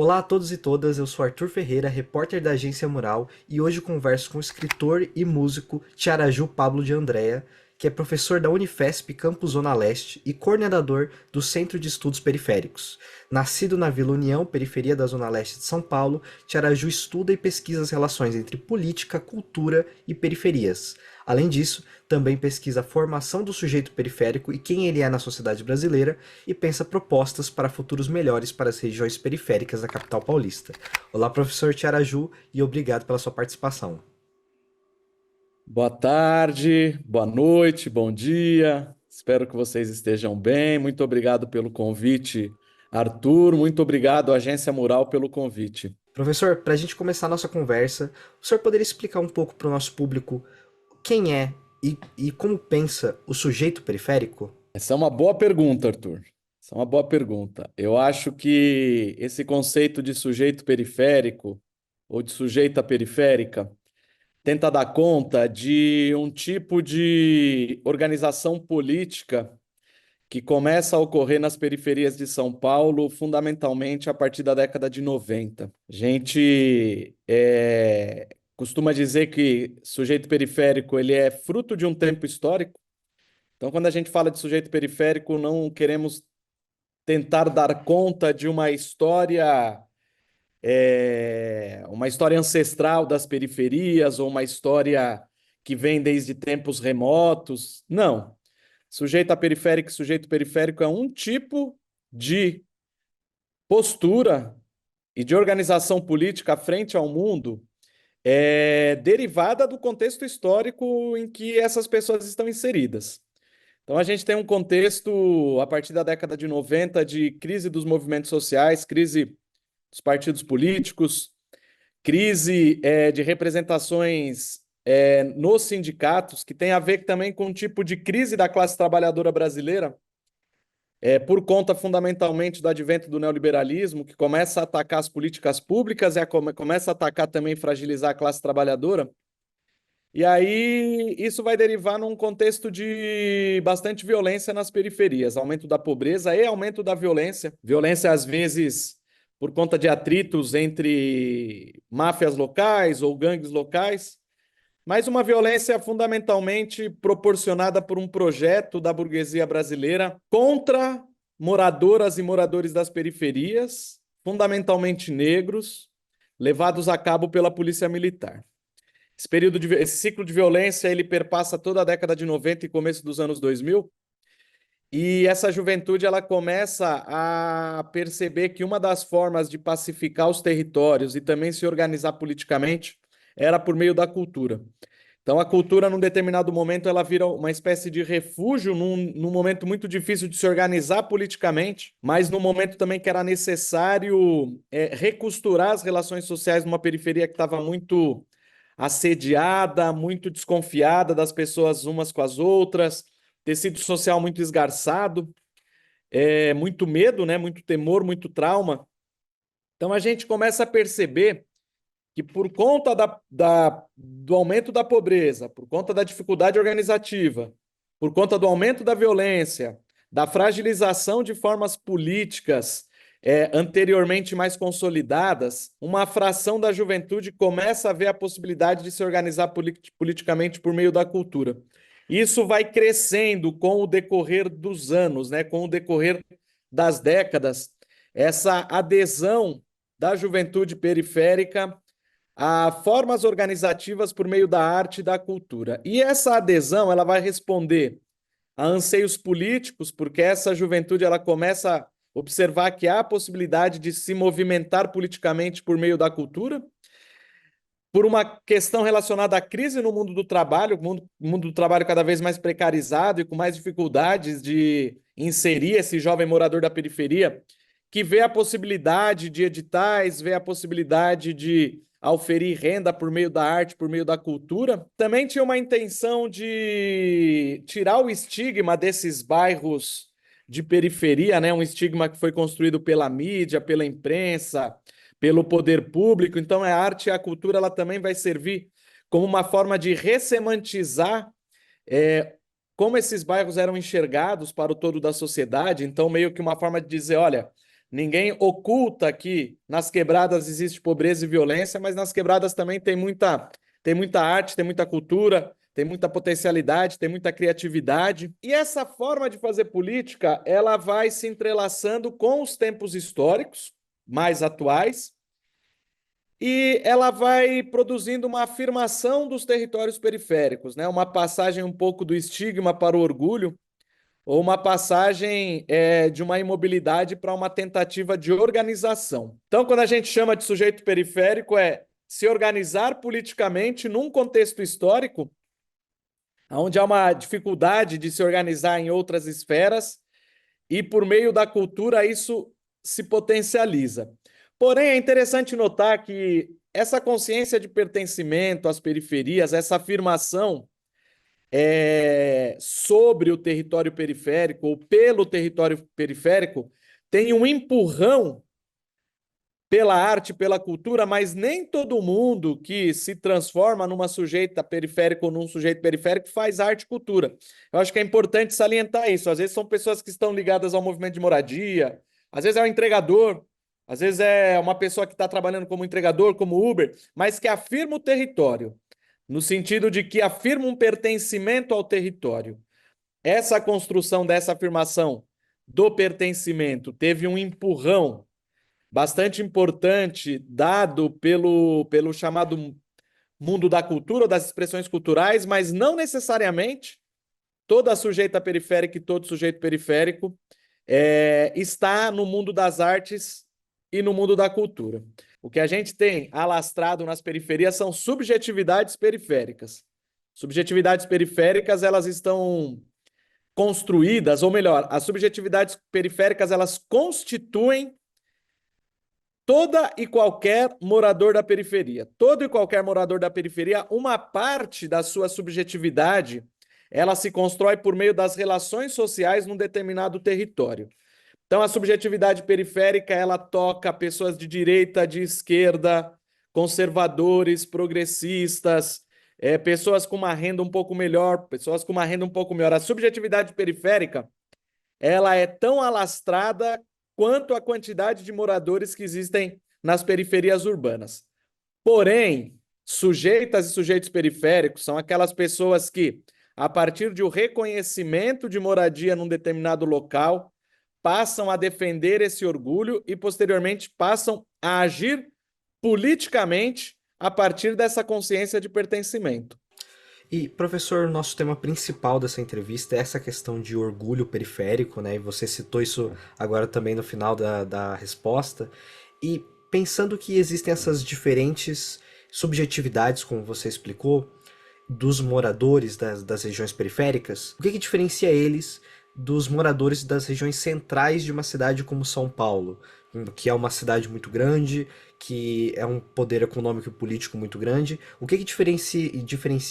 Olá a todos e todas, eu sou Arthur Ferreira, repórter da Agência Mural, e hoje converso com o escritor e músico Tiaraju Pablo de Andrea, que é professor da Unifesp Campus Zona Leste e coordenador do Centro de Estudos Periféricos. Nascido na Vila União, periferia da Zona Leste de São Paulo, Tiaraju estuda e pesquisa as relações entre política, cultura e periferias. Além disso, também pesquisa a formação do sujeito periférico e quem ele é na sociedade brasileira e pensa propostas para futuros melhores para as regiões periféricas da capital paulista. Olá, professor Tiaraju, e obrigado pela sua participação. Boa tarde, boa noite, bom dia. Espero que vocês estejam bem. Muito obrigado pelo convite, Arthur. Muito obrigado, Agência Mural, pelo convite. Professor, para a gente começar a nossa conversa, o senhor poderia explicar um pouco para o nosso público quem é e como pensa o sujeito periférico? Essa é uma boa pergunta, Arthur. Essa é uma boa pergunta. Eu acho que esse conceito de sujeito periférico ou de sujeita periférica tenta dar conta de um tipo de organização política que começa a ocorrer nas periferias de São Paulo, fundamentalmente a partir da década de 90. A gente costuma dizer que sujeito periférico ele é fruto de um tempo histórico. Então, quando a gente fala de sujeito periférico, não queremos tentar dar conta de uma história ancestral das periferias ou uma história que vem desde tempos remotos. Não. Sujeito periférico é um tipo de postura e de organização política frente ao mundo derivada do contexto histórico em que essas pessoas estão inseridas. Então, a gente tem um contexto, a partir da década de 90, de crise dos movimentos sociais, crise dos partidos políticos, crise de representações nos sindicatos, que tem a ver também com um tipo de crise da classe trabalhadora brasileira, por conta fundamentalmente do advento do neoliberalismo, que começa a atacar as políticas públicas e começa a atacar também, fragilizar a classe trabalhadora. E aí isso vai derivar num contexto de bastante violência nas periferias, aumento da pobreza e aumento da violência. Violência, às vezes, por conta de atritos entre máfias locais ou gangues locais, mas uma violência fundamentalmente proporcionada por um projeto da burguesia brasileira contra moradoras e moradores das periferias, fundamentalmente negros, levados a cabo pela polícia militar. Esse ciclo de violência ele perpassa toda a década de 90 e começo dos anos 2000, e essa juventude ela começa a perceber que uma das formas de pacificar os territórios e também se organizar politicamente era por meio da cultura. Então, a cultura, num determinado momento, ela vira uma espécie de refúgio num momento muito difícil de se organizar politicamente, mas num momento também que era necessário recosturar as relações sociais numa periferia que estava muito assediada, muito desconfiada das pessoas umas com as outras, tecido social muito esgarçado, muito medo, né? Muito temor, muito trauma. Então, a gente começa a perceber que por conta do aumento da pobreza, por conta da dificuldade organizativa, por conta do aumento da violência, da fragilização de formas políticas anteriormente mais consolidadas, uma fração da juventude começa a ver a possibilidade de se organizar politicamente por meio da cultura. Isso vai crescendo com o decorrer dos anos, né? Com o decorrer das décadas, essa adesão da juventude periférica a formas organizativas por meio da arte e da cultura. E essa adesão ela vai responder a anseios políticos, porque essa juventude ela começa a observar que há a possibilidade de se movimentar politicamente por meio da cultura, por uma questão relacionada à crise no mundo do trabalho, o mundo do trabalho cada vez mais precarizado e com mais dificuldades de inserir esse jovem morador da periferia, que vê a possibilidade de editais, vê a possibilidade de auferir renda por meio da arte, por meio da cultura. Também tinha uma intenção de tirar o estigma desses bairros de periferia, né? Um estigma que foi construído pela mídia, pela imprensa, pelo poder público. Então, a arte e a cultura ela também vai servir como uma forma de ressemantizar como esses bairros eram enxergados para o todo da sociedade. Então, meio que uma forma de dizer, olha, Ninguém oculta que nas quebradas existe pobreza e violência, mas nas quebradas também tem muita arte, tem muita cultura, tem muita potencialidade, tem muita criatividade. E essa forma de fazer política, ela vai se entrelaçando com os tempos históricos mais atuais e ela vai produzindo uma afirmação dos territórios periféricos, né? Uma passagem um pouco do estigma para o orgulho, ou uma passagem de uma imobilidade para uma tentativa de organização. Então, quando a gente chama de sujeito periférico, é se organizar politicamente num contexto histórico, onde há uma dificuldade de se organizar em outras esferas, e por meio da cultura isso se potencializa. Porém, é interessante notar que essa consciência de pertencimento às periferias, essa afirmação sobre o território periférico ou pelo território periférico, tem um empurrão pela arte, pela cultura, mas nem todo mundo que se transforma numa sujeita periférica ou num sujeito periférico faz arte e cultura. Eu acho que é importante salientar isso. Às vezes são pessoas que estão ligadas ao movimento de moradia, às vezes é um entregador, às vezes é uma pessoa que está trabalhando como entregador, como Uber, mas que afirma o território, no sentido de que afirma um pertencimento ao território. Essa construção dessa afirmação do pertencimento teve um empurrão bastante importante dado pelo chamado mundo da cultura, ou das expressões culturais, mas não necessariamente toda sujeita periférica e todo sujeito periférico está no mundo das artes e no mundo da cultura. O que a gente tem alastrado nas periferias são subjetividades periféricas. Subjetividades periféricas, elas estão construídas, ou melhor, as subjetividades periféricas, elas constituem toda e qualquer morador da periferia. Todo e qualquer morador da periferia, uma parte da sua subjetividade, ela se constrói por meio das relações sociais num determinado território. Então, a subjetividade periférica, ela toca pessoas de direita, de esquerda, conservadores, progressistas, pessoas com uma renda um pouco melhor, pessoas com uma renda um pouco melhor. A subjetividade periférica, ela é tão alastrada quanto a quantidade de moradores que existem nas periferias urbanas. Porém, sujeitas e sujeitos periféricos são aquelas pessoas que, a partir de um reconhecimento de moradia num determinado local, passam a defender esse orgulho e, posteriormente, passam a agir politicamente a partir dessa consciência de pertencimento. E, professor, nosso tema principal dessa entrevista é essa questão de orgulho periférico, né? E você citou isso agora também no final da resposta. E pensando que existem essas diferentes subjetividades, como você explicou, dos moradores das regiões periféricas, o que diferencia eles dos moradores das regiões centrais de uma cidade como São Paulo, que é uma cidade muito grande, que é um poder econômico e político muito grande? O que diferencia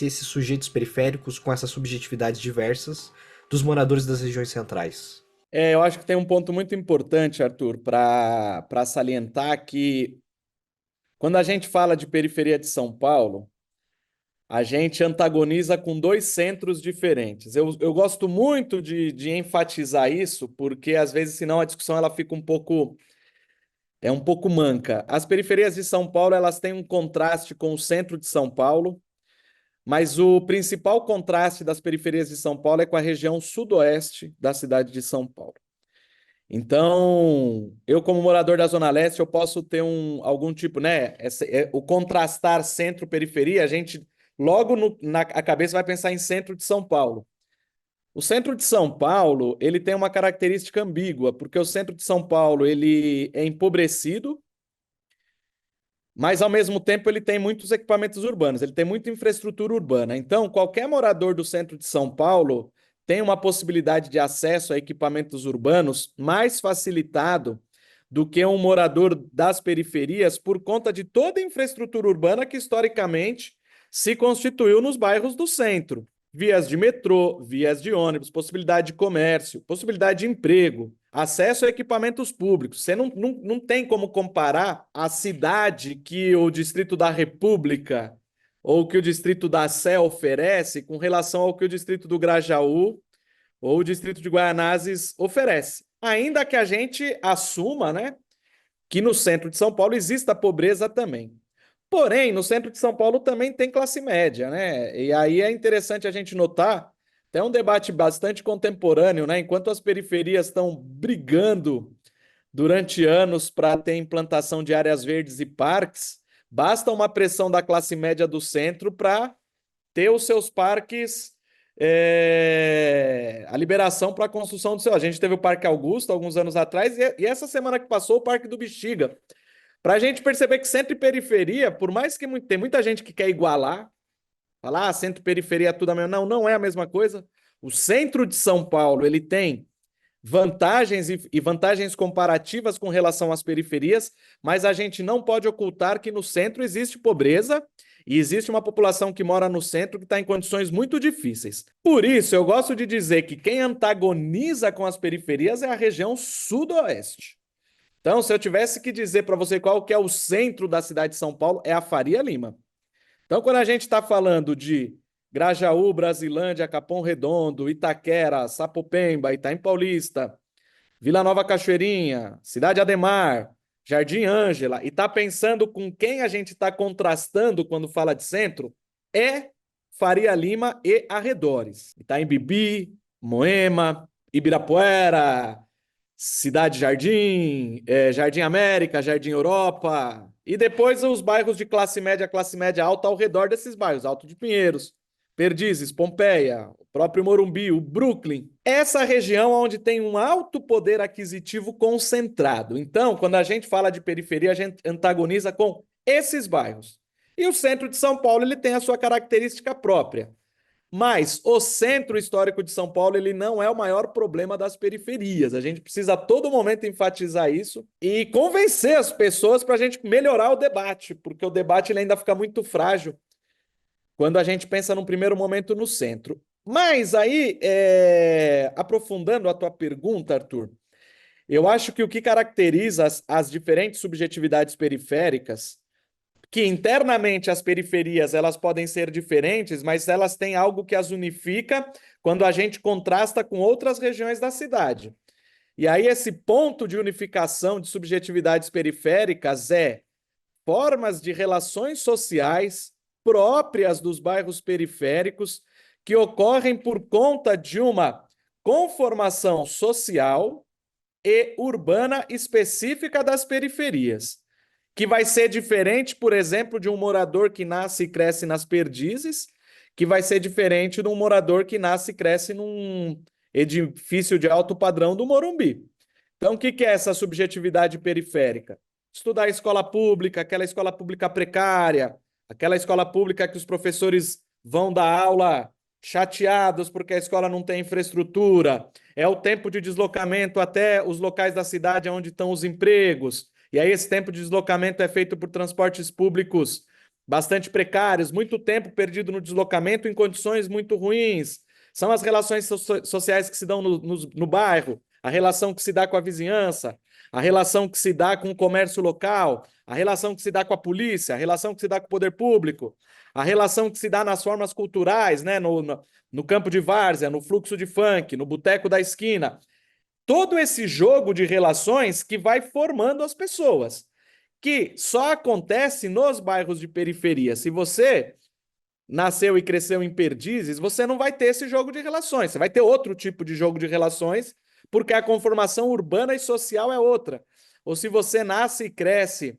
esses sujeitos periféricos com essas subjetividades diversas dos moradores das regiões centrais? Eu acho que tem um ponto muito importante, Arthur, para salientar que quando a gente fala de periferia de São Paulo, a gente antagoniza com dois centros diferentes. Eu gosto muito de enfatizar isso, porque às vezes, senão, a discussão ela fica um pouco manca. As periferias de São Paulo, elas têm um contraste com o centro de São Paulo, mas o principal contraste das periferias de São Paulo é com a região sudoeste da cidade de São Paulo. Então, eu como morador da Zona Leste, eu posso ter algum tipo, né? O contrastar centro-periferia, a gente logo na cabeça vai pensar em centro de São Paulo. O centro de São Paulo, ele tem uma característica ambígua, porque o centro de São Paulo, ele é empobrecido, mas ao mesmo tempo ele tem muitos equipamentos urbanos, ele tem muita infraestrutura urbana. Então, qualquer morador do centro de São Paulo tem uma possibilidade de acesso a equipamentos urbanos mais facilitado do que um morador das periferias por conta de toda a infraestrutura urbana que historicamente se constituiu nos bairros do centro. Vias de metrô, vias de ônibus, possibilidade de comércio, possibilidade de emprego, acesso a equipamentos públicos. Você não tem como comparar a cidade que o Distrito da República ou que o Distrito da Sé oferece com relação ao que o Distrito do Grajaú ou o Distrito de Guaianazes oferece. ainda que a gente assuma, né, que no centro de São Paulo exista pobreza também. Porém, no centro de São Paulo também tem classe média, né? E aí é interessante a gente notar, tem um debate bastante contemporâneo, né? Enquanto as periferias estão brigando durante anos para ter implantação de áreas verdes e parques, basta uma pressão da classe média do centro para ter os seus parques, a liberação para a construção do seu. A gente teve o Parque Augusto alguns anos atrás e essa semana que passou o Parque do Bexiga. Para a gente perceber que centro e periferia, por mais que tem muita gente que quer igualar, falar, centro e periferia é tudo a mesma. Não, não é a mesma coisa. O centro de São Paulo, ele tem vantagens e vantagens comparativas com relação às periferias, mas a gente não pode ocultar que no centro existe pobreza e existe uma população que mora no centro que está em condições muito difíceis. Por isso, eu gosto de dizer que quem antagoniza com as periferias é a região sudoeste. Então, se eu tivesse que dizer para você qual que é o centro da cidade de São Paulo, é a Faria Lima. Então, quando a gente está falando de Grajaú, Brasilândia, Capão Redondo, Itaquera, Sapopemba, Itaim Paulista, Vila Nova Cachoeirinha, Cidade Ademar, Jardim Ângela, e está pensando com quem a gente está contrastando quando fala de centro, é Faria Lima e arredores. Itaim Bibi, Moema, Ibirapuera, Cidade Jardim, Jardim América, Jardim Europa, e depois os bairros de classe média alta ao redor desses bairros, Alto de Pinheiros, Perdizes, Pompeia, o próprio Morumbi, o Brooklyn. Essa região onde tem um alto poder aquisitivo concentrado. Então, quando a gente fala de periferia, a gente antagoniza com esses bairros. E o centro de São Paulo ele tem a sua característica própria. Mas o centro histórico de São Paulo ele não é o maior problema das periferias. A gente precisa a todo momento enfatizar isso e convencer as pessoas para a gente melhorar o debate, porque o debate ele ainda fica muito frágil quando a gente pensa num primeiro momento no centro. Mas aí, aprofundando a tua pergunta, Arthur, eu acho que o que caracteriza as diferentes subjetividades periféricas que internamente as periferias elas podem ser diferentes, mas elas têm algo que as unifica quando a gente contrasta com outras regiões da cidade. E aí esse ponto de unificação de subjetividades periféricas é formas de relações sociais próprias dos bairros periféricos que ocorrem por conta de uma conformação social e urbana específica das periferias que vai ser diferente, por exemplo, de um morador que nasce e cresce nas Perdizes, que vai ser diferente de um morador que nasce e cresce num edifício de alto padrão do Morumbi. Então, o que é essa subjetividade periférica? Estudar a escola pública, aquela escola pública precária, aquela escola pública que os professores vão dar aula chateados porque a escola não tem infraestrutura, é o tempo de deslocamento até os locais da cidade onde estão os empregos, e aí esse tempo de deslocamento é feito por transportes públicos bastante precários, muito tempo perdido no deslocamento em condições muito ruins. São as relações sociais que se dão no bairro, a relação que se dá com a vizinhança, a relação que se dá com o comércio local, a relação que se dá com a polícia, a relação que se dá com o poder público, a relação que se dá nas formas culturais, né? No campo de várzea, no fluxo de funk, no boteco da esquina. Todo esse jogo de relações que vai formando as pessoas, que só acontece nos bairros de periferia. Se você nasceu e cresceu em Perdizes, você não vai ter esse jogo de relações, você vai ter outro tipo de jogo de relações, porque a conformação urbana e social é outra. Ou se você nasce e cresce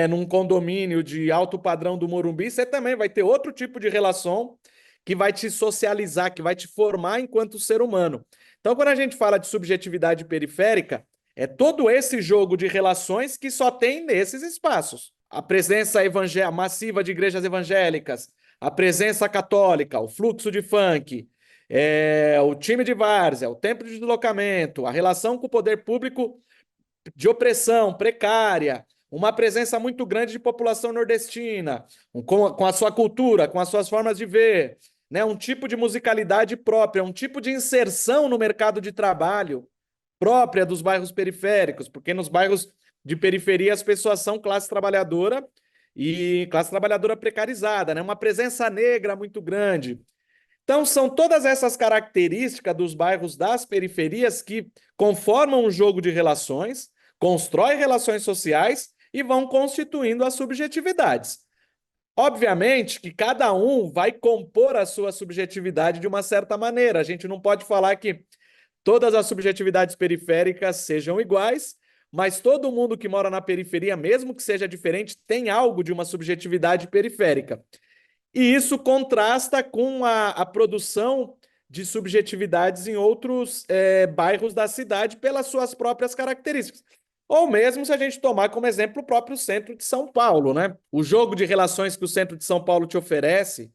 num condomínio de alto padrão do Morumbi, você também vai ter outro tipo de relação que vai te socializar, que vai te formar enquanto ser humano. Então, quando a gente fala de subjetividade periférica, é todo esse jogo de relações que só tem nesses espaços. A presença massiva de igrejas evangélicas, a presença católica, o fluxo de funk, o time de várzea, o tempo de deslocamento, a relação com o poder público de opressão precária, uma presença muito grande de população nordestina, com a sua cultura, com as suas formas de ver, né? Um tipo de musicalidade própria, um tipo de inserção no mercado de trabalho própria dos bairros periféricos, porque nos bairros de periferia as pessoas são classe trabalhadora e classe trabalhadora precarizada, né? Uma presença negra muito grande. Então, são todas essas características dos bairros das periferias que conformam um jogo de relações, constroem relações sociais e vão constituindo as subjetividades. Obviamente que cada um vai compor a sua subjetividade de uma certa maneira. A gente não pode falar que todas as subjetividades periféricas sejam iguais, mas todo mundo que mora na periferia, mesmo que seja diferente, tem algo de uma subjetividade periférica. E isso contrasta com a produção de subjetividades em outros bairros da cidade pelas suas próprias características. Ou mesmo se a gente tomar como exemplo o próprio centro de São Paulo, né? O jogo de relações que o centro de São Paulo te oferece,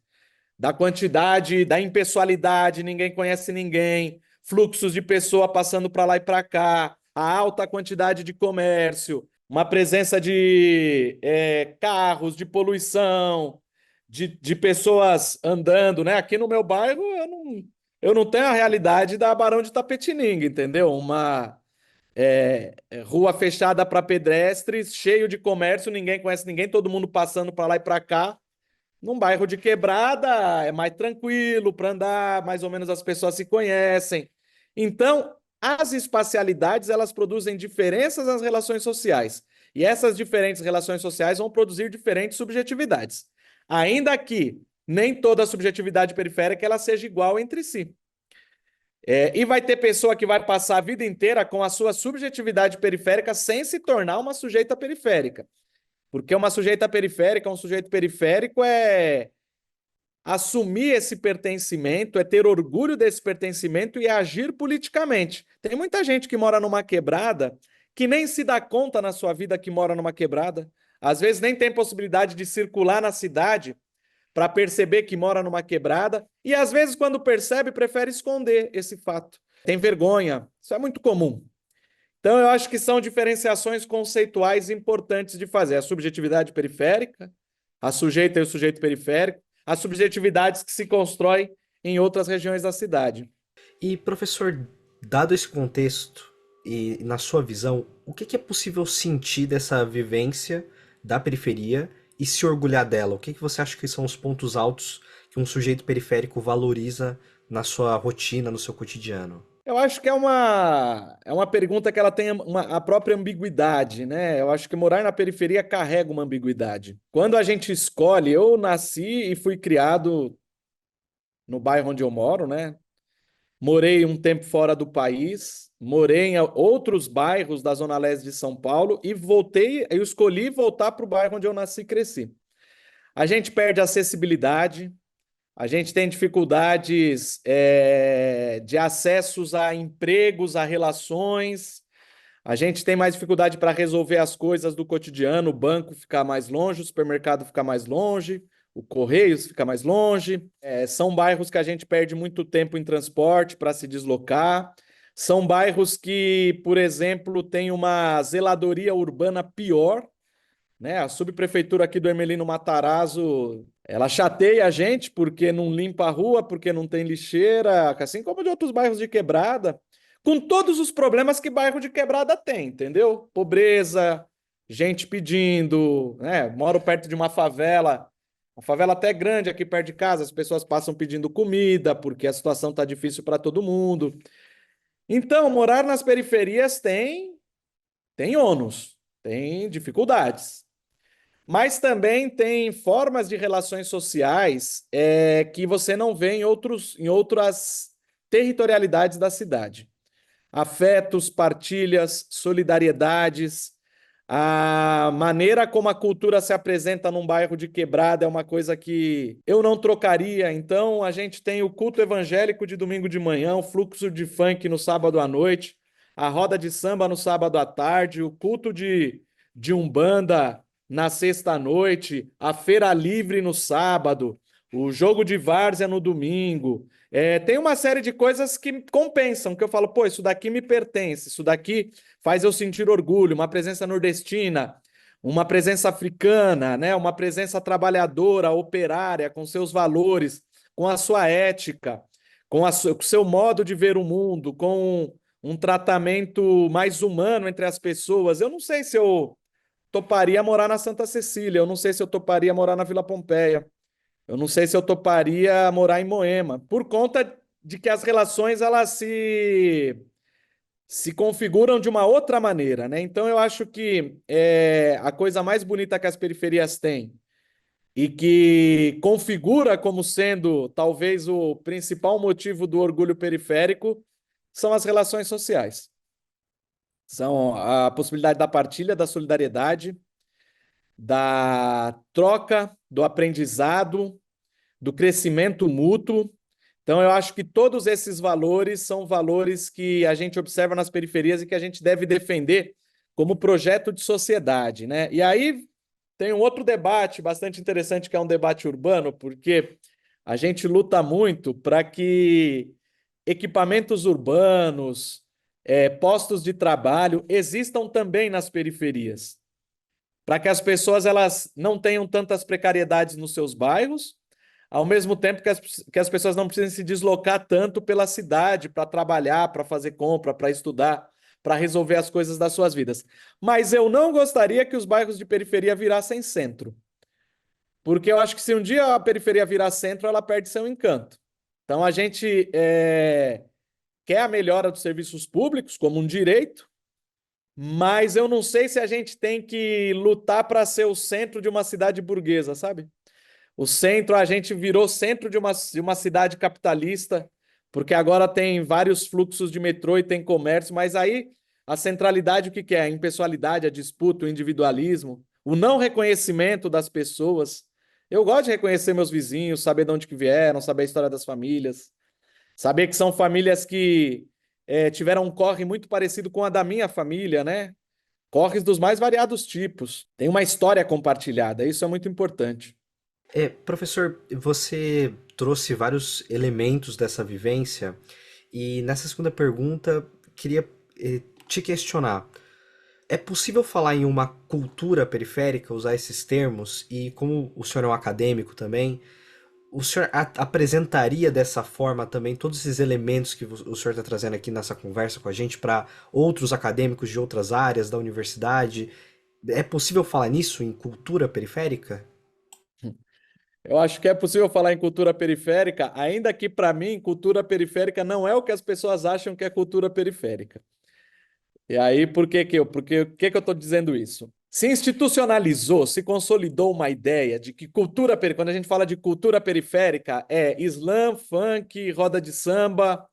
da quantidade, da impessoalidade, ninguém conhece ninguém, fluxos de pessoa passando para lá e para cá, a alta quantidade de comércio, uma presença de carros, de poluição, de pessoas andando, né? Aqui no meu bairro eu não tenho a realidade da Barão de Tapetininga, entendeu? Uma rua fechada para pedestres, cheio de comércio, ninguém conhece ninguém, todo mundo passando para lá e para cá. Num bairro de quebrada é mais tranquilo para andar, mais ou menos as pessoas se conhecem. Então, as espacialidades, elas produzem diferenças nas relações sociais. E essas diferentes relações sociais vão produzir diferentes subjetividades. Ainda que nem toda subjetividade periférica ela seja igual entre si. E vai ter pessoa que vai passar a vida inteira com a sua subjetividade periférica sem se tornar uma sujeita periférica. Porque uma sujeita periférica, um sujeito periférico é assumir esse pertencimento, é ter orgulho desse pertencimento e agir politicamente. Tem muita gente que mora numa quebrada que nem se dá conta na sua vida que mora numa quebrada. Às vezes nem tem possibilidade de circular na cidade para perceber que mora numa quebrada e às vezes quando percebe prefere esconder esse fato. Tem vergonha. Isso é muito comum. Então, eu acho que são diferenciações conceituais importantes de fazer. A subjetividade periférica, a sujeita e o sujeito periférico, as subjetividades que se constroem em outras regiões da cidade. E, professor, dado esse contexto e na sua visão, o que é possível sentir dessa vivência da periferia e se orgulhar dela? O que você acha que são os pontos altos que um sujeito periférico valoriza na sua rotina, no seu cotidiano? Eu acho que é uma pergunta que ela tem a própria ambiguidade, né? Eu acho que morar na periferia carrega uma ambiguidade. Quando a gente escolhe, eu nasci e fui criado no bairro onde eu moro, né? Morei um tempo fora do país, morei em outros bairros da Zona Leste de São Paulo e voltei, eu escolhi voltar para o bairro onde eu nasci e cresci. A gente perde acessibilidade, a gente tem dificuldades de acessos a empregos, a relações, a gente tem mais dificuldade para resolver as coisas do cotidiano, o banco ficar mais longe, o supermercado ficar mais longe, o Correios fica mais longe. São bairros que a gente perde muito tempo em transporte para se deslocar. São bairros que, por exemplo, tem uma zeladoria urbana pior, né? A subprefeitura aqui do Hermelino Matarazzo, ela chateia a gente porque não limpa a rua, porque não tem lixeira, assim como de outros bairros de quebrada, com todos os problemas que bairro de quebrada tem, entendeu? Pobreza, gente pedindo, né? Moro perto de uma favela até grande aqui perto de casa, as pessoas passam pedindo comida porque a situação está difícil para todo mundo. Então, morar nas periferias tem ônus, tem dificuldades. Mas também tem formas de relações sociais que você não vê em outras territorialidades da cidade. Afetos, partilhas, solidariedades, a maneira como a cultura se apresenta num bairro de quebrada é uma coisa que eu não trocaria. Então, a gente tem o culto evangélico de domingo de manhã, o fluxo de funk no sábado à noite, a roda de samba no sábado à tarde, o culto de umbanda na sexta-noite, a feira livre no sábado, o jogo de várzea no domingo. Tem uma série de coisas que compensam, que eu falo, pô, isso daqui me pertence, isso daqui faz eu sentir orgulho, uma presença nordestina, uma presença africana, né? Uma presença trabalhadora, operária, com seus valores, com a sua ética, com o seu modo de ver o mundo, com um tratamento mais humano entre as pessoas. Eu não sei se eu toparia morar na Santa Cecília, eu não sei se eu toparia morar na Vila Pompeia. Eu não sei se eu toparia morar em Moema, por conta de que as relações elas se configuram de uma outra maneira, né? Então eu acho que a coisa mais bonita que as periferias têm e que configura como sendo talvez o principal motivo do orgulho periférico são as relações sociais. São a possibilidade da partilha, da solidariedade, da troca, do aprendizado, do crescimento mútuo. Então, eu acho que todos esses valores são valores que a gente observa nas periferias e que a gente deve defender como projeto de sociedade, né? E aí tem um outro debate bastante interessante, que é um debate urbano, porque a gente luta muito para que equipamentos urbanos, postos de trabalho existam também nas periferias, para que as pessoas elas não tenham tantas precariedades nos seus bairros, ao mesmo tempo que as pessoas não precisem se deslocar tanto pela cidade para trabalhar, para fazer compra, para estudar, para resolver as coisas das suas vidas. Mas eu não gostaria que os bairros de periferia virassem centro, porque eu acho que se um dia a periferia virar centro, ela perde seu encanto. Então a gente quer a melhora dos serviços públicos como um direito, mas eu não sei se a gente tem que lutar para ser o centro de uma cidade burguesa, sabe? O centro, a gente virou centro de uma cidade capitalista, porque agora tem vários fluxos de metrô e tem comércio, mas aí a centralidade, o que que é? A impessoalidade, a disputa, o individualismo, o não reconhecimento das pessoas. Eu gosto de reconhecer meus vizinhos, saber de onde que vieram, saber a história das famílias, saber que são famílias que tiveram um corre muito parecido com a da minha família, né? Corres dos mais variados tipos. Tem uma história compartilhada, isso é muito importante. Professor, você trouxe vários elementos dessa vivência e nessa segunda pergunta queria te questionar. É possível falar em uma cultura periférica, usar esses termos? E como o senhor é um acadêmico também, o senhor apresentaria dessa forma também todos esses elementos que o senhor está trazendo aqui nessa conversa com a gente para outros acadêmicos de outras áreas da universidade? É possível falar nisso em cultura periférica? Eu acho que é possível falar em cultura periférica, ainda que, para mim, cultura periférica não é o que as pessoas acham que é cultura periférica. E aí, por que que eu estou dizendo isso? Se institucionalizou, se consolidou uma ideia de que quando a gente fala de cultura periférica, é slam, funk, roda de samba,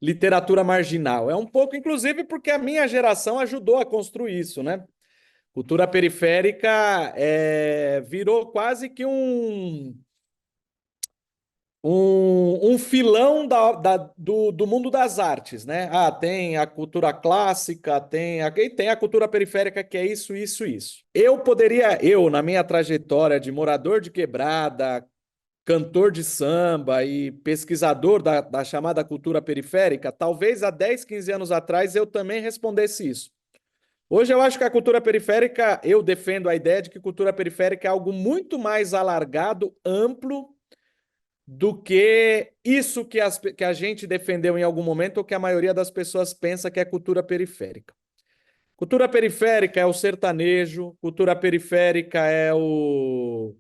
literatura marginal. É um pouco, inclusive, porque a minha geração ajudou a construir isso, né? Cultura periférica virou quase que um filão do mundo das artes, né? Ah, tem a cultura clássica, tem a cultura periférica, que é isso, isso, isso. Na minha trajetória de morador de quebrada, cantor de samba e pesquisador da chamada cultura periférica, talvez há 10, 15 anos atrás eu também respondesse isso. Hoje eu acho que a cultura periférica, eu defendo a ideia de que cultura periférica é algo muito mais alargado, amplo, do que isso que a gente defendeu em algum momento ou que a maioria das pessoas pensa que é cultura periférica. Cultura periférica é o sertanejo, cultura periférica é o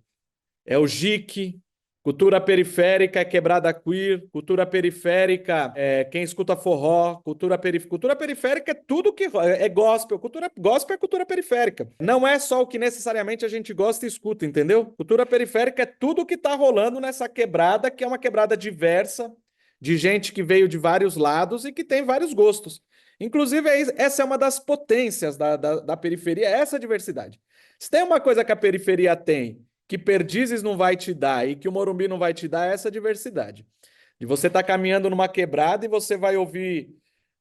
jique, cultura periférica é quebrada queer, cultura periférica é quem escuta forró, cultura periférica é tudo que é gospel, gospel é cultura periférica. Não é só o que necessariamente a gente gosta e escuta, entendeu? Cultura periférica é tudo que tá rolando nessa quebrada, que é uma quebrada diversa, de gente que veio de vários lados e que tem vários gostos. Inclusive, essa é uma das potências da periferia, é essa diversidade. Se tem uma coisa que a periferia tem que Perdizes não vai te dar e que o Morumbi não vai te dar é essa diversidade. De você estar caminhando numa quebrada e você vai ouvir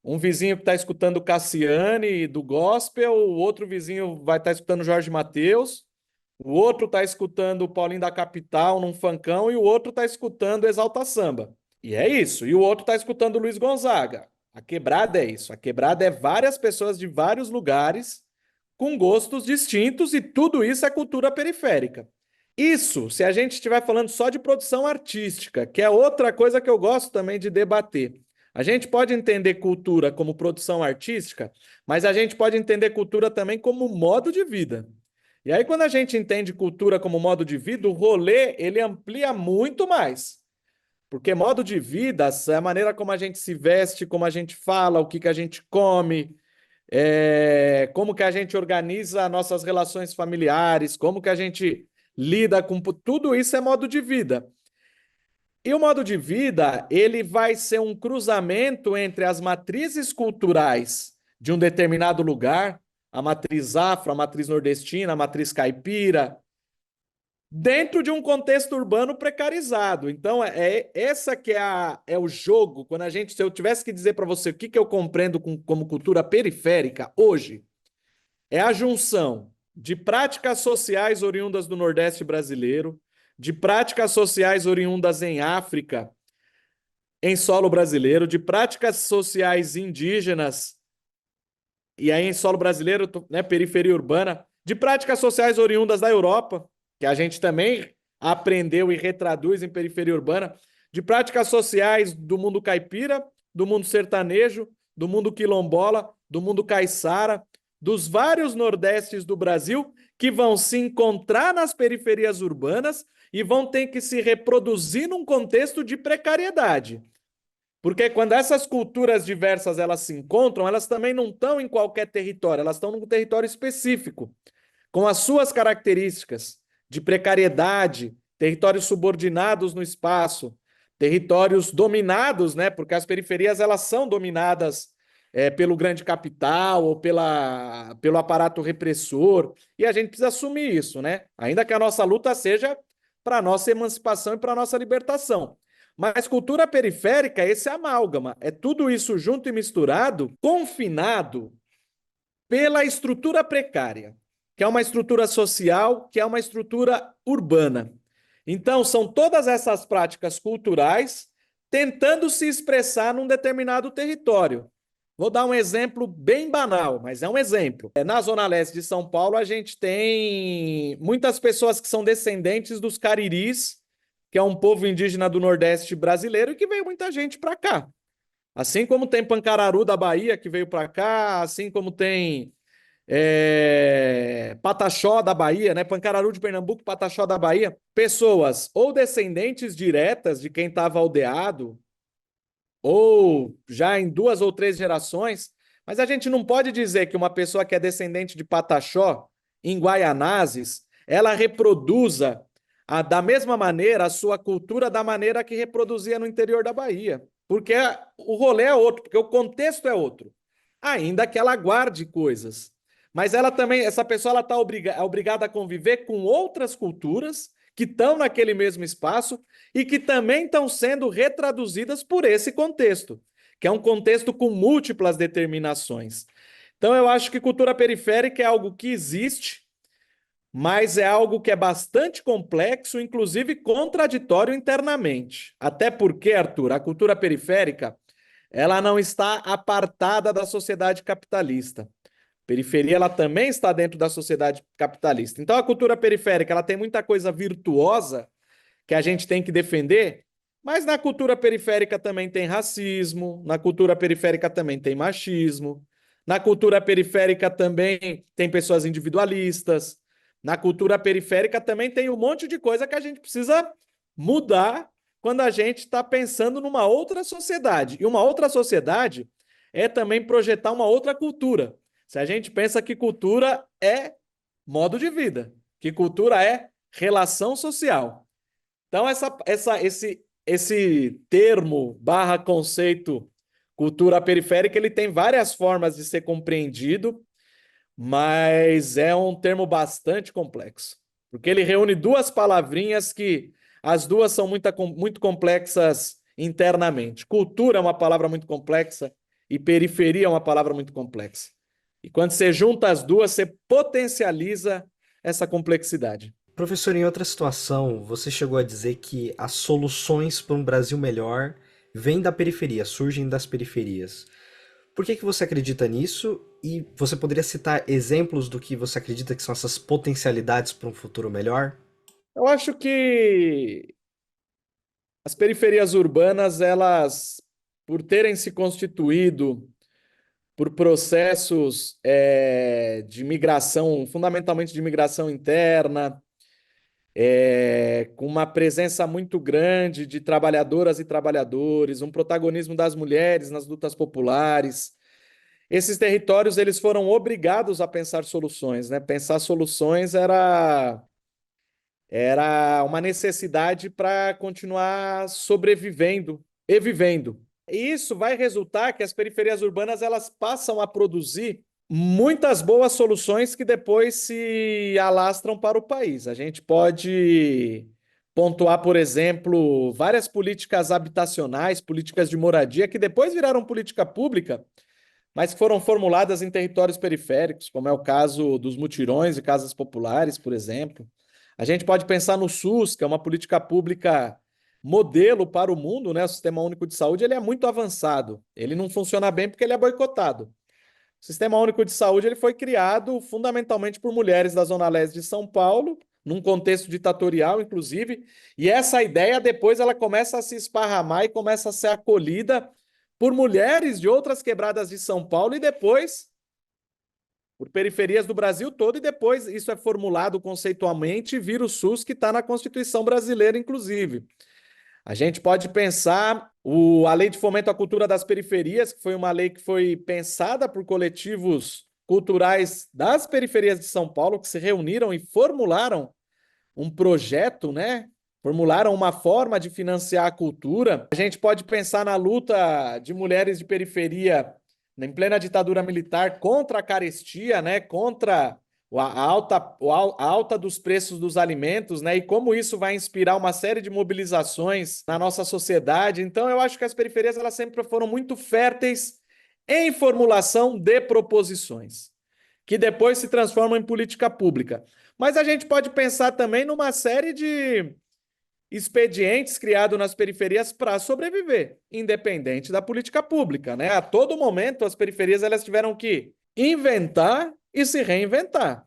um vizinho que está escutando Cassiane do gospel, o outro vizinho vai estar escutando Jorge Mateus, o outro está escutando o Paulinho da Capital num funkão e o outro está escutando Exalta Samba. E é isso. E o outro está escutando Luiz Gonzaga. A quebrada é isso. A quebrada é várias pessoas de vários lugares com gostos distintos e tudo isso é cultura periférica. Isso, se a gente estiver falando só de produção artística, que é outra coisa que eu gosto também de debater. A gente pode entender cultura como produção artística, mas a gente pode entender cultura também como modo de vida. E aí, quando a gente entende cultura como modo de vida, o rolê, ele amplia muito mais. Porque modo de vida é a maneira como a gente se veste, como a gente fala, o que que a gente come, como que a gente organiza nossas relações familiares, como que a gente lida com... Tudo isso é modo de vida. E o modo de vida, ele vai ser um cruzamento entre as matrizes culturais de um determinado lugar, a matriz afro, a matriz nordestina, a matriz caipira, dentro de um contexto urbano precarizado. Então, essa que é o jogo. Quando a gente, se eu tivesse que dizer para você o que eu compreendo como cultura periférica hoje, é a junção de práticas sociais oriundas do Nordeste brasileiro, de práticas sociais oriundas em África, em solo brasileiro, de práticas sociais indígenas, e aí em solo brasileiro, né, periferia urbana, de práticas sociais oriundas da Europa, que a gente também aprendeu e retraduz em periferia urbana, de práticas sociais do mundo caipira, do mundo sertanejo, do mundo quilombola, do mundo caiçara, dos vários nordestes do Brasil que vão se encontrar nas periferias urbanas e vão ter que se reproduzir num contexto de precariedade. Porque quando essas culturas diversas elas se encontram, elas também não estão em qualquer território, elas estão num território específico, com as suas características de precariedade, territórios subordinados no espaço, territórios dominados, né? Porque as periferias elas são dominadas pelo grande capital ou pelo aparato repressor, e a gente precisa assumir isso, né? Ainda que a nossa luta seja para a nossa emancipação e para a nossa libertação. Mas cultura periférica é esse amálgama, é tudo isso junto e misturado, confinado pela estrutura precária, que é uma estrutura social, que é uma estrutura urbana. Então, são todas essas práticas culturais tentando se expressar num determinado território. Vou dar um exemplo bem banal, mas é um exemplo. Na Zona Leste de São Paulo, a gente tem muitas pessoas que são descendentes dos cariris, que é um povo indígena do Nordeste brasileiro, e que veio muita gente para cá. Assim como tem Pancararu da Bahia, que veio para cá, assim como tem Pataxó da Bahia, né? Pancararu de Pernambuco, Pataxó da Bahia. Pessoas ou descendentes diretas de quem estava aldeado, ou já em 2 ou 3 gerações, mas a gente não pode dizer que uma pessoa que é descendente de Pataxó, em Guaianazes, ela reproduza da mesma maneira a sua cultura da maneira que reproduzia no interior da Bahia. Porque o rolê é outro, porque o contexto é outro. Ainda que ela guarde coisas. Mas ela também, essa pessoa ela está obrigada a conviver com outras culturas que estão naquele mesmo espaço e que também estão sendo retraduzidas por esse contexto, que é um contexto com múltiplas determinações. Então, eu acho que cultura periférica é algo que existe, mas é algo que é bastante complexo, inclusive contraditório internamente. Até porque, Arthur, a cultura periférica, ela não está apartada da sociedade capitalista. Periferia, ela também está dentro da sociedade capitalista. Então, a cultura periférica, ela tem muita coisa virtuosa que a gente tem que defender, mas na cultura periférica também tem racismo, na cultura periférica também tem machismo, na cultura periférica também tem pessoas individualistas, na cultura periférica também tem um monte de coisa que a gente precisa mudar quando a gente está pensando numa outra sociedade. E uma outra sociedade é também projetar uma outra cultura. Se a gente pensa que cultura é modo de vida, que cultura é relação social. Então, esse termo barra conceito cultura periférica, ele tem várias formas de ser compreendido, mas é um termo bastante complexo, porque ele reúne duas palavrinhas que as duas são muito complexas internamente. Cultura é uma palavra muito complexa e periferia é uma palavra muito complexa. E quando você junta as duas, você potencializa essa complexidade. Professor, em outra situação, você chegou a dizer que as soluções para um Brasil melhor vêm da periferia, surgem das periferias. Por que que você acredita nisso? E você poderia citar exemplos do que você acredita que são essas potencialidades para um futuro melhor? Eu acho que as periferias urbanas, elas, por terem se constituído por processos de migração, fundamentalmente de migração interna, com uma presença muito grande de trabalhadoras e trabalhadores, um protagonismo das mulheres nas lutas populares. Esses territórios eles foram obrigados a pensar soluções, né? Pensar soluções era uma necessidade para continuar sobrevivendo e vivendo. E isso vai resultar que as periferias urbanas elas passam a produzir muitas boas soluções que depois se alastram para o país. A gente pode pontuar, por exemplo, várias políticas habitacionais, políticas de moradia, que depois viraram política pública, mas que foram formuladas em territórios periféricos, como é o caso dos mutirões e casas populares, por exemplo. A gente pode pensar no SUS, que é uma política pública modelo para o mundo, né? O Sistema Único de Saúde ele é muito avançado. Ele não funciona bem porque ele é boicotado. O Sistema Único de Saúde ele foi criado fundamentalmente por mulheres da Zona Leste de São Paulo, num contexto ditatorial, inclusive, e essa ideia depois ela começa a se esparramar e começa a ser acolhida por mulheres de outras quebradas de São Paulo e depois por periferias do Brasil todo, e depois isso é formulado conceitualmente e vira o SUS que está na Constituição brasileira, inclusive. A gente pode pensar a Lei de Fomento à Cultura das Periferias, que foi uma lei que foi pensada por coletivos culturais das periferias de São Paulo, que se reuniram e formularam um projeto, né? Formularam uma forma de financiar a cultura. A gente pode pensar na luta de mulheres de periferia em plena ditadura militar contra a carestia, né? Contra a alta dos preços dos alimentos, né? E como isso vai inspirar uma série de mobilizações na nossa sociedade. Então, eu acho que as periferias elas sempre foram muito férteis em formulação de proposições, que depois se transformam em política pública. Mas a gente pode pensar também numa série de expedientes criados nas periferias para sobreviver, independente da política pública, né? A todo momento, as periferias elas tiveram que inventar e se reinventar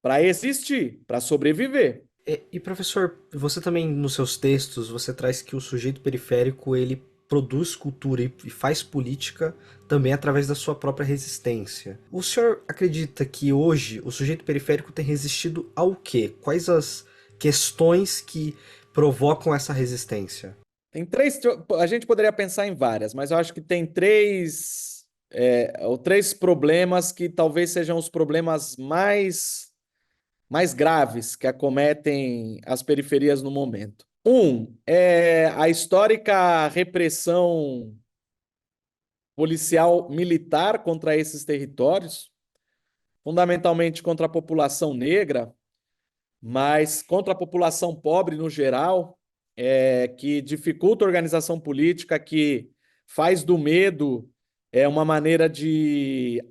para existir, para sobreviver. E, professor, você também nos seus textos, você traz que o sujeito periférico ele produz cultura e faz política também através da sua própria resistência. O senhor acredita que hoje o sujeito periférico tem resistido ao quê? Quais as questões que provocam essa resistência? Tem três, a gente poderia pensar em várias, mas eu acho que tem ou três problemas que talvez sejam os problemas mais graves que acometem as periferias no momento. Um é a histórica repressão policial militar contra esses territórios, fundamentalmente contra a população negra, mas contra a população pobre no geral, que dificulta a organização política, que faz do medo uma maneira de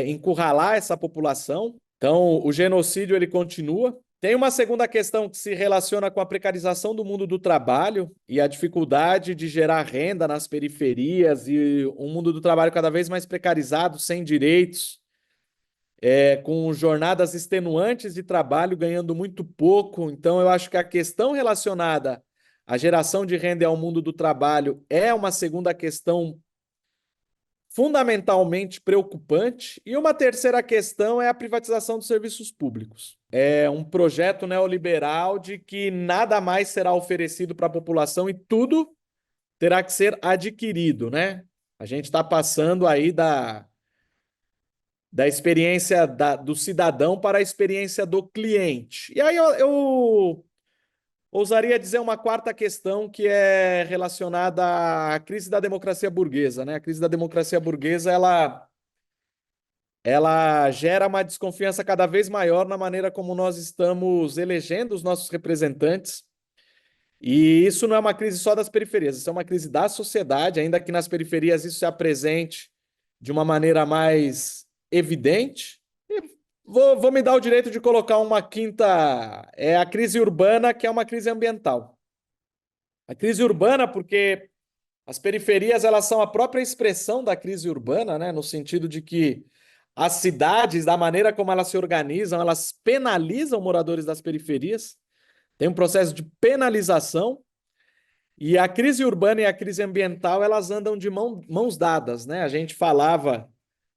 encurralar essa população. Então, o genocídio ele continua. Tem uma segunda questão que se relaciona com a precarização do mundo do trabalho e a dificuldade de gerar renda nas periferias e um mundo do trabalho cada vez mais precarizado, sem direitos, com jornadas extenuantes de trabalho, ganhando muito pouco. Então, eu acho que a questão relacionada à geração de renda e ao mundo do trabalho é uma segunda questão fundamentalmente preocupante. E uma terceira questão é a privatização dos serviços públicos. É um projeto neoliberal de que nada mais será oferecido para a população e tudo terá que ser adquirido, né? A gente está passando aí da experiência do cidadão para a experiência do cliente. E aí eu ousaria dizer uma quarta questão que é relacionada à crise da democracia burguesa, né? A crise da democracia burguesa, ela gera uma desconfiança cada vez maior na maneira como nós estamos elegendo os nossos representantes. E isso não é uma crise só das periferias, isso é uma crise da sociedade, ainda que nas periferias isso se apresente de uma maneira mais evidente. E vou me dar o direito de colocar uma quinta, é a crise urbana, que é uma crise ambiental. A crise urbana, porque as periferias elas são a própria expressão da crise urbana, né? No sentido de que as cidades, da maneira como elas se organizam, elas penalizam moradores das periferias. Tem um processo de penalização. E a crise urbana e a crise ambiental, elas andam de mãos dadas, né? A gente falava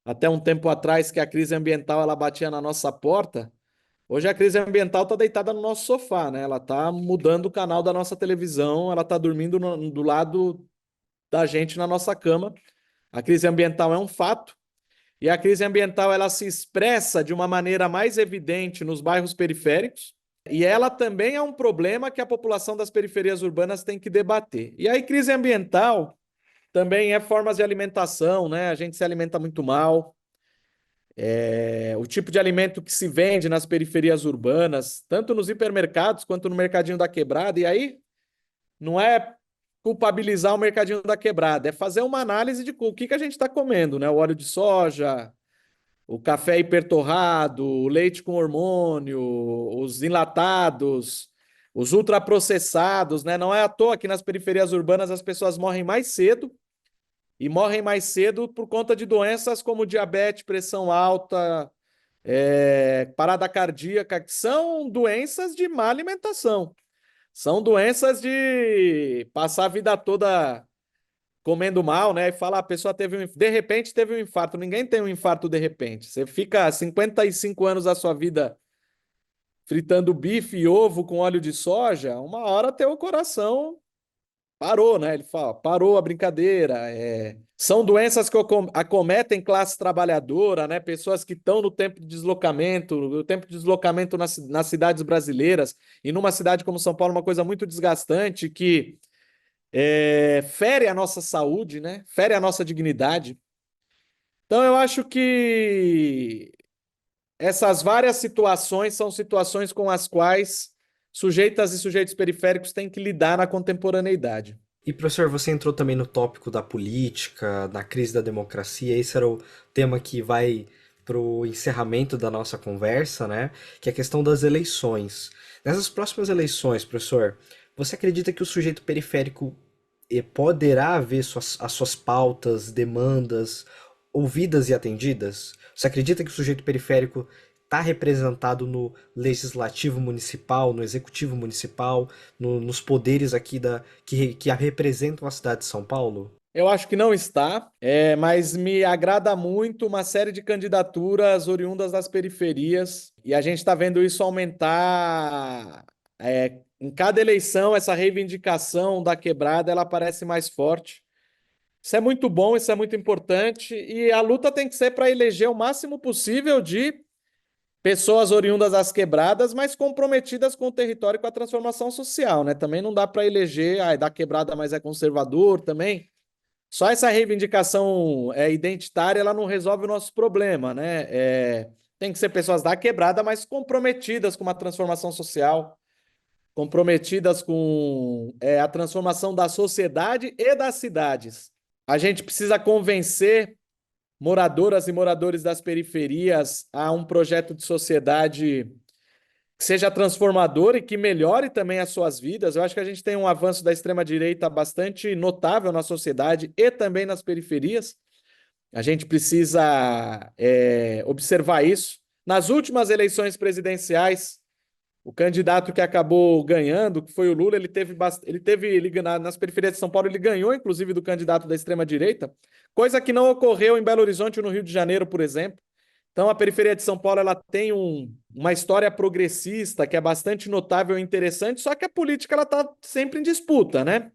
até um tempo atrás que a crise ambiental ela batia na nossa porta, hoje a crise ambiental está deitada no nosso sofá, né? Ela está mudando o canal da nossa televisão, ela está dormindo do lado da gente na nossa cama. A crise ambiental é um fato. E a crise ambiental ela se expressa de uma maneira mais evidente nos bairros periféricos, e ela também é um problema que a população das periferias urbanas tem que debater. E aí, crise ambiental também é formas de alimentação, né? A gente se alimenta muito mal. O tipo de alimento que se vende nas periferias urbanas, tanto nos hipermercados quanto no mercadinho da quebrada, e aí não é culpabilizar o mercadinho da quebrada, é fazer uma análise de o que que a gente está comendo, né? O óleo de soja, o café hipertorrado, o leite com hormônio, os enlatados, os ultraprocessados, né? Não é à toa que nas periferias urbanas as pessoas morrem mais cedo e morrem mais cedo por conta de doenças como diabetes, pressão alta, parada cardíaca, que são doenças de má alimentação. São doenças de passar a vida toda comendo mal, né? E fala, a pessoa de repente teve um infarto. Ninguém tem um infarto de repente. Você fica 55 anos da sua vida fritando bife e ovo com óleo de soja, uma hora teu coração parou, né? Ele fala, parou a brincadeira. São doenças que acometem classe trabalhadora, né? Pessoas que estão no tempo de deslocamento nas cidades brasileiras, e numa cidade como São Paulo, uma coisa muito desgastante que fere a nossa saúde, né? Fere a nossa dignidade. Então, eu acho que essas várias situações são situações com as quais sujeitas e sujeitos periféricos têm que lidar na contemporaneidade. E, professor, você entrou também no tópico da política, na crise da democracia. Esse era o tema que vai para o encerramento da nossa conversa, né? Que é a questão das eleições. Nessas próximas eleições, professor, você acredita que o sujeito periférico poderá ver as suas pautas, demandas ouvidas e atendidas? Você acredita que o sujeito periférico está representado no legislativo municipal, no executivo municipal, nos poderes aqui que representam a cidade de São Paulo? Eu acho que não está, mas me agrada muito uma série de candidaturas oriundas das periferias, e a gente está vendo isso aumentar. Em cada eleição, essa reivindicação da quebrada ela parece mais forte. Isso é muito bom, isso é muito importante, e a luta tem que ser para eleger o máximo possível de pessoas oriundas das quebradas, mas comprometidas com o território e com a transformação social, né? Também não dá para eleger, da quebrada, mas é conservador também. Só essa reivindicação identitária, ela não resolve o nosso problema, né? Tem que ser pessoas da quebrada, mas comprometidas com uma transformação social, comprometidas com a transformação da sociedade e das cidades. A gente precisa convencer moradoras e moradores das periferias a um projeto de sociedade que seja transformador e que melhore também as suas vidas. Eu acho que a gente tem um avanço da extrema-direita bastante notável na sociedade e também nas periferias. A gente precisa observar isso. Nas últimas eleições presidenciais, o candidato que acabou ganhando, que foi o Lula, nas periferias de São Paulo, ele ganhou, inclusive, do candidato da extrema-direita, coisa que não ocorreu em Belo Horizonte ou no Rio de Janeiro, por exemplo. Então, a periferia de São Paulo ela tem uma história progressista que é bastante notável e interessante, só que a política ela está sempre em disputa, né?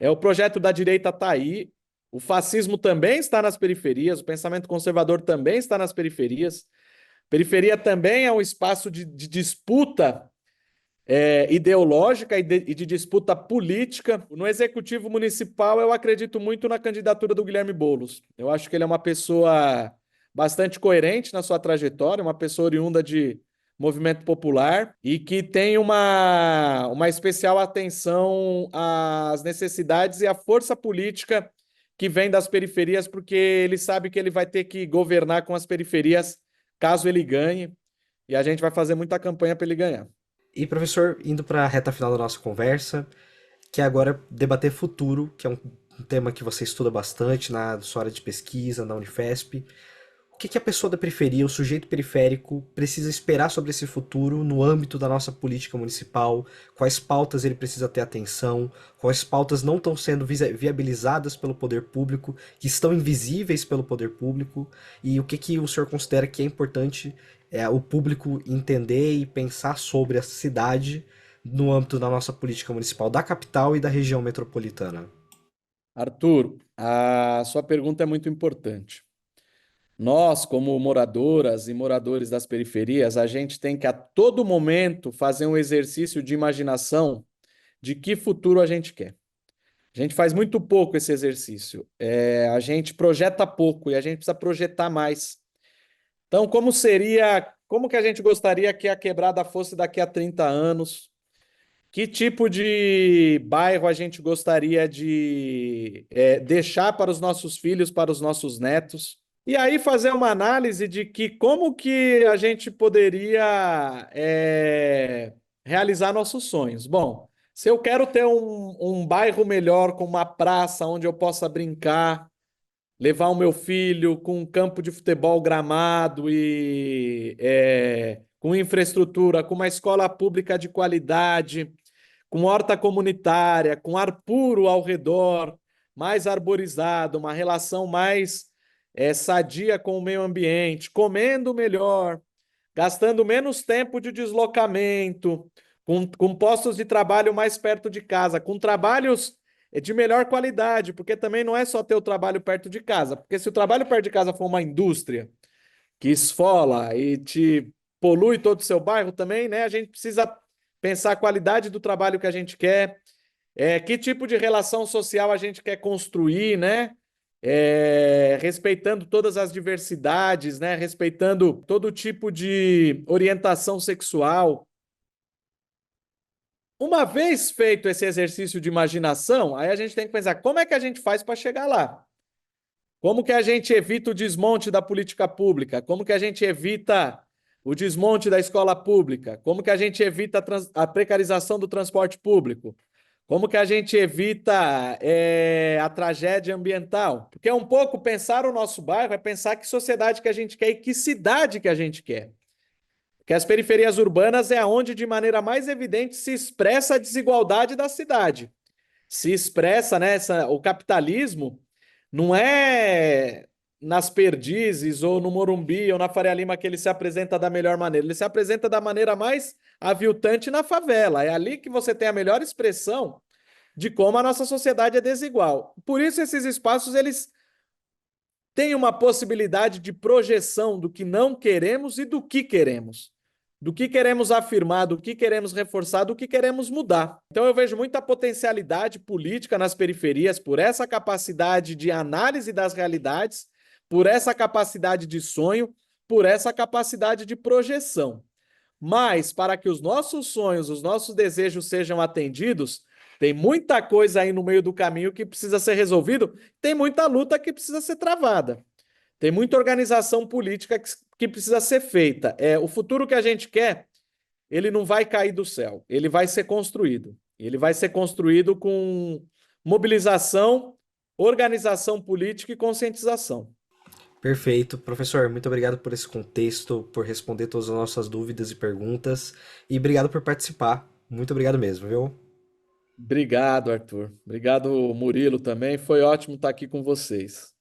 O projeto da direita está aí, o fascismo também está nas periferias, o pensamento conservador também está nas periferias. Periferia também é um espaço de disputa ideológica e de disputa política. No executivo municipal, eu acredito muito na candidatura do Guilherme Boulos. Eu acho que ele é uma pessoa bastante coerente na sua trajetória, uma pessoa oriunda de movimento popular e que tem uma especial atenção às necessidades e à força política que vem das periferias, porque ele sabe que ele vai ter que governar com as periferias caso ele ganhe, e a gente vai fazer muita campanha para ele ganhar. E, professor, indo para a reta final da nossa conversa, que é agora debater futuro, que é um tema que você estuda bastante na sua área de pesquisa, na Unifesp. O que que a pessoa da periferia, o sujeito periférico, precisa esperar sobre esse futuro no âmbito da nossa política municipal? Quais pautas ele precisa ter atenção? Quais pautas não estão sendo viabilizadas pelo poder público, que estão invisíveis pelo poder público? E o que que o senhor considera que é importante o público entender e pensar sobre a cidade no âmbito da nossa política municipal, da capital e da região metropolitana? Arthur, a sua pergunta é muito importante. Nós, como moradoras e moradores das periferias, a gente tem que a todo momento fazer um exercício de imaginação de que futuro a gente quer. A gente faz muito pouco esse exercício. A gente projeta pouco e a gente precisa projetar mais. Então, como que a gente gostaria que a quebrada fosse daqui a 30 anos? Que tipo de bairro a gente gostaria de deixar para os nossos filhos, para os nossos netos? E aí fazer uma análise de que como que a gente poderia realizar nossos sonhos. Bom, se eu quero ter um bairro melhor, com uma praça onde eu possa brincar, levar o meu filho com um campo de futebol gramado e com infraestrutura, com uma escola pública de qualidade, com horta comunitária, com ar puro ao redor, mais arborizado, uma relação mais sadia com o meio ambiente, comendo melhor, gastando menos tempo de deslocamento, com postos de trabalho mais perto de casa, com trabalhos de melhor qualidade, porque também não é só ter o trabalho perto de casa, porque se o trabalho perto de casa for uma indústria que esfola e te polui todo o seu bairro também, né? A gente precisa pensar a qualidade do trabalho que a gente quer, que tipo de relação social a gente quer construir, né? Respeitando todas as diversidades, né? Respeitando todo tipo de orientação sexual. Uma vez feito esse exercício de imaginação, aí a gente tem que pensar como é que a gente faz para chegar lá? Como que a gente evita o desmonte da política pública? Como que a gente evita o desmonte da escola pública? Como que a gente evita a precarização do transporte público? Como que a gente evita a tragédia ambiental? Porque é um pouco pensar o nosso bairro, é pensar que sociedade que a gente quer e que cidade que a gente quer. Porque as periferias urbanas é onde, de maneira mais evidente, se expressa a desigualdade da cidade. Se expressa, né, o capitalismo não é nas Perdizes ou no Morumbi ou na Faria Lima que ele se apresenta da melhor maneira. Ele se apresenta da maneira mais aviltante na favela. É ali que você tem a melhor expressão de como a nossa sociedade é desigual. Por isso esses espaços eles têm uma possibilidade de projeção do que não queremos e do que queremos. Do que queremos afirmar, do que queremos reforçar, do que queremos mudar. Então eu vejo muita potencialidade política nas periferias por essa capacidade de análise das realidades, por essa capacidade de sonho, por essa capacidade de projeção. Mas para que os nossos sonhos, os nossos desejos sejam atendidos, tem muita coisa aí no meio do caminho que precisa ser resolvido, tem muita luta que precisa ser travada. Tem muita organização política que precisa ser feita. O futuro que a gente quer, ele não vai cair do céu, ele vai ser construído. Ele vai ser construído com mobilização, organização política e conscientização. Perfeito. Professor, muito obrigado por esse contexto, por responder todas as nossas dúvidas e perguntas. E obrigado por participar. Muito obrigado mesmo, viu? Obrigado, Arthur. Obrigado, Murilo, também. Foi ótimo estar aqui com vocês.